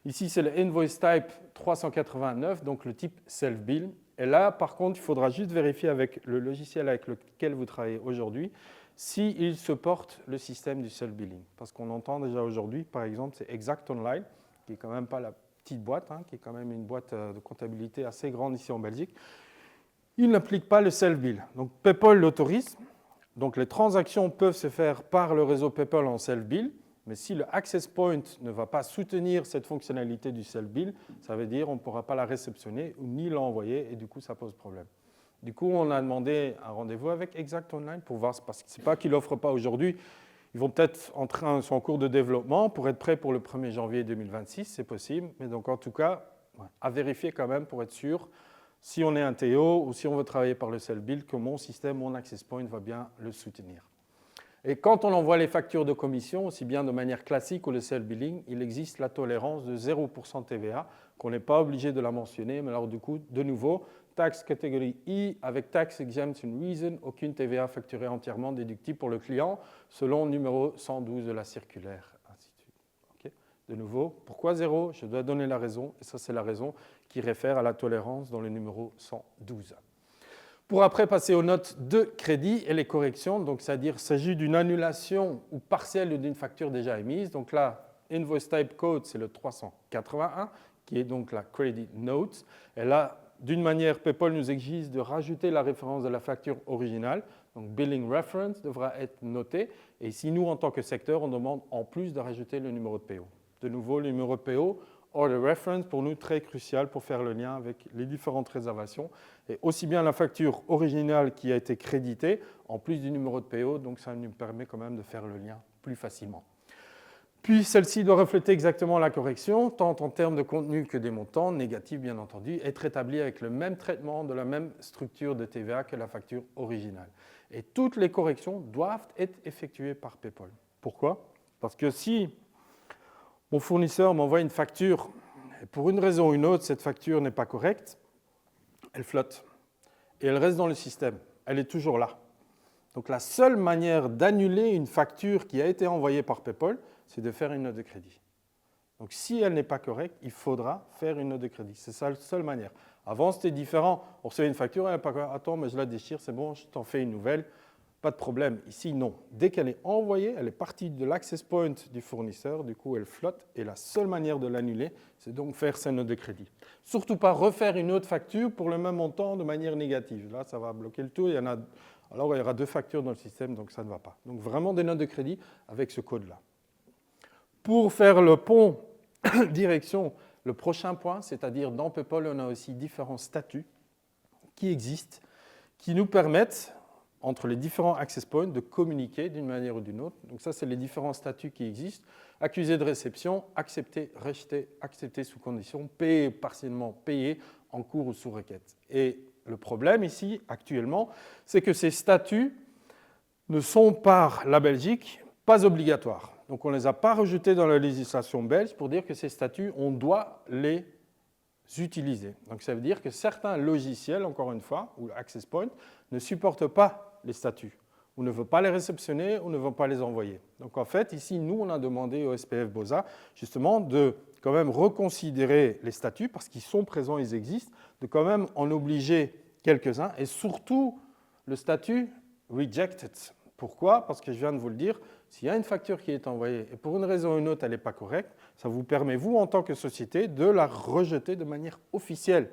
Ici, c'est le invoice type 389, donc le type self-bill. Et là, par contre, il faudra juste vérifier avec le logiciel avec lequel vous travaillez aujourd'hui s'il supporte le système du self-billing. Parce qu'on entend déjà aujourd'hui, par exemple, c'est Exact Online, qui est quand même pas la petite boîte, qui est quand même une boîte de comptabilité assez grande ici en Belgique. Il n'applique pas le self-bill. Donc PayPal l'autorise. Donc les transactions peuvent se faire par le réseau PayPal en self-bill, mais si le access point ne va pas soutenir cette fonctionnalité du self-bill, ça veut dire qu'on ne pourra pas la réceptionner ou ni l'envoyer, et du coup ça pose problème. Du coup, on a demandé un rendez-vous avec Exact Online pour voir, parce que ce n'est pas qu'il n'offre pas aujourd'hui. Ils vont peut-être sont en cours de développement pour être prêts pour le 1er janvier 2026, c'est possible. Mais donc en tout cas, à vérifier quand même pour être sûr, si on est un TO ou si on veut travailler par le self-build, que mon système, mon access point va bien le soutenir. Et quand on envoie les factures de commission, aussi bien de manière classique ou le self-billing, il existe la tolérance de 0% TVA, qu'on n'est pas obligé de la mentionner, mais alors du coup, de nouveau, taxe catégorie I avec tax exemption reason, aucune TVA facturée entièrement déductible pour le client, selon le numéro 112 de la circulaire, ainsi de suite. Okay. De nouveau, pourquoi 0 ? Je dois donner la raison, et ça c'est la raison qui réfère à la tolérance dans le numéro 112. Pour après passer aux notes de crédit et les corrections, donc c'est-à-dire qu'il s'agit d'une annulation ou partielle d'une facture déjà émise. Donc là, invoice type code, c'est le 381, qui est donc la credit note. Et là, d'une manière, PayPal nous exige de rajouter la référence de la facture originale. Donc billing reference devra être noté. Et ici, nous, en tant que secteur, on demande en plus de rajouter le numéro de PO. De nouveau, le numéro de PO, order reference, pour nous, très crucial pour faire le lien avec les différentes réservations. Et aussi bien la facture originale qui a été créditée, en plus du numéro de PO, donc ça nous permet quand même de faire le lien plus facilement. Puis celle-ci doit refléter exactement la correction, tant en termes de contenu que des montants, négatifs bien entendu, être établie avec le même traitement de la même structure de TVA que la facture originale. Et toutes les corrections doivent être effectuées par PayPal. Pourquoi ? Parce que si mon fournisseur m'envoie une facture, et pour une raison ou une autre, cette facture n'est pas correcte, elle flotte et elle reste dans le système. Elle est toujours là. Donc la seule manière d'annuler une facture qui a été envoyée par PayPal, c'est de faire une note de crédit. Donc si elle n'est pas correcte, il faudra faire une note de crédit. C'est ça la seule manière. Avant, c'était différent. On recevait une facture, elle n'est pas correcte. Attends, mais je la déchire, c'est bon, je t'en fais une nouvelle. Pas de problème. Ici, non. Dès qu'elle est envoyée, elle est partie de l'access point du fournisseur, du coup, elle flotte. Et la seule manière de l'annuler, c'est donc faire sa note de crédit. Surtout pas refaire une autre facture pour le même montant de manière négative. Là, ça va bloquer le tout. Alors, il y aura 2 factures dans le système, donc ça ne va pas. Donc, vraiment des notes de crédit avec ce code-là. Pour faire le pont direction le prochain point, c'est-à-dire dans PayPal, on a aussi différents statuts qui existent, qui nous permettent, entre les différents access points, de communiquer d'une manière ou d'une autre. Donc ça, c'est les différents statuts qui existent. Accusé de réception, accepté, rejeté, accepté sous condition, payé partiellement, payé en cours ou sous requête. Et le problème ici, actuellement, c'est que ces statuts ne sont par la Belgique pas obligatoires. Donc on ne les a pas rejetés dans la législation belge pour dire que ces statuts, on doit les utiliser. Donc ça veut dire que certains logiciels, encore une fois, ou Access Point, ne supportent pas les statuts, ou ne veulent pas les réceptionner, ou ne veulent pas les envoyer. Donc en fait, ici, nous, on a demandé au SPF BOSA, justement, de quand même reconsidérer les statuts, parce qu'ils sont présents, ils existent, de quand même en obliger quelques-uns, et surtout le statut rejected. Pourquoi ? Parce que je viens de vous le dire, s'il y a une facture qui est envoyée et pour une raison ou une autre, elle n'est pas correcte, ça vous permet, vous, en tant que société, de la rejeter de manière officielle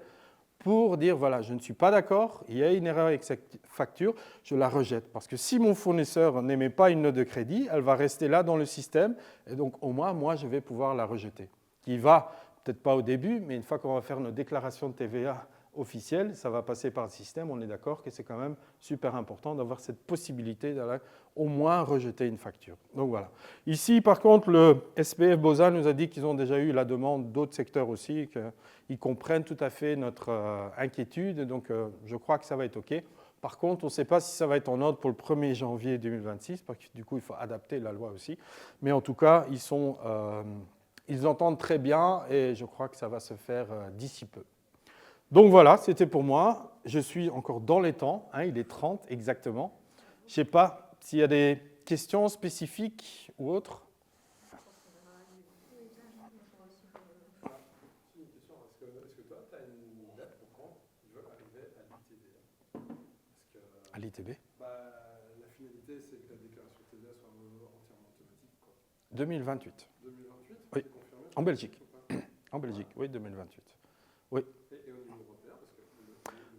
pour dire, voilà, je ne suis pas d'accord, il y a une erreur avec cette facture, je la rejette. Parce que si mon fournisseur n'émet pas une note de crédit, elle va rester là dans le système et donc au moins, moi, je vais pouvoir la rejeter. Qui va, peut-être pas au début, mais une fois qu'on va faire nos déclarations de TVA officielles, ça va passer par le système, on est d'accord que c'est quand même super important d'avoir cette possibilité d'aller au moins rejeter une facture. Donc voilà. Ici, par contre, le SPF BOSA nous a dit qu'ils ont déjà eu la demande d'autres secteurs aussi, qu'ils comprennent tout à fait notre inquiétude, donc je crois que ça va être OK. Par contre, on ne sait pas si ça va être en ordre pour le 1er janvier 2026, parce que du coup, il faut adapter la loi aussi. Mais en tout cas, ils entendent très bien et je crois que ça va se faire d'ici peu. Donc voilà, c'était pour moi. Je suis encore dans les temps, hein, il est 30 exactement. Je ne sais pas s'il y a des questions spécifiques ou autres. J'ai une question. Est-ce que toi, tu as une date pour quand tu veux arriver à l'ITB? À l'ITB La finalité, c'est que la déclaration TVA soit entièrement automatique. 2028. 2028? Oui. C'est confirmé? En Belgique. En Belgique, oui, 2028. Oui. Et au niveau européen,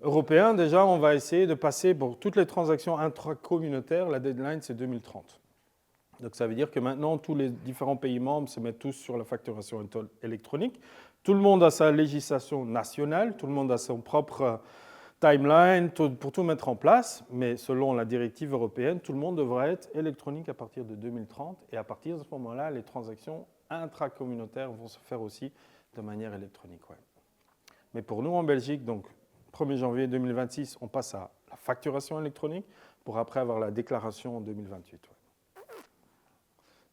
Européen, déjà, on va essayer de passer pour toutes les transactions intracommunautaires, la deadline, c'est 2030. Donc ça veut dire que maintenant, tous les différents pays membres se mettent tous sur la facturation électronique. Tout le monde a sa législation nationale, tout le monde a son propre timeline pour tout mettre en place, mais selon la directive européenne, tout le monde devra être électronique à partir de 2030 et à partir de ce moment-là, les transactions intracommunautaires vont se faire aussi de manière électronique. Ouais. Mais pour nous en Belgique, donc 1er janvier 2026, on passe à la facturation électronique pour après avoir la déclaration en 2028. Ouais.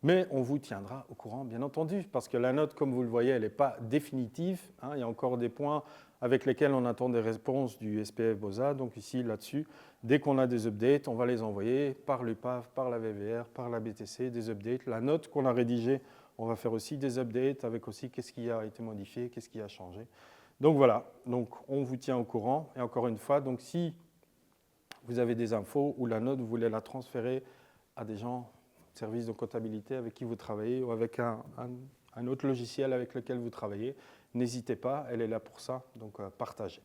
Mais on vous tiendra au courant, bien entendu, parce que la note, comme vous le voyez, elle n'est pas définitive. Hein, il y a encore des points avec lesquels on attend des réponses du SPF BOSA. Donc ici, là-dessus, dès qu'on a des updates, on va les envoyer par l'UPAV, par la VVR, par la BTC, des updates. La note qu'on a rédigée, on va faire aussi des updates avec aussi qu'est-ce qui a été modifié, qu'est-ce qui a changé. Donc voilà, donc on vous tient au courant. Et encore une fois, donc si vous avez des infos ou la note, vous voulez la transférer à des gens, service de comptabilité avec qui vous travaillez ou avec un autre logiciel avec lequel vous travaillez, n'hésitez pas, elle est là pour ça, donc partagez.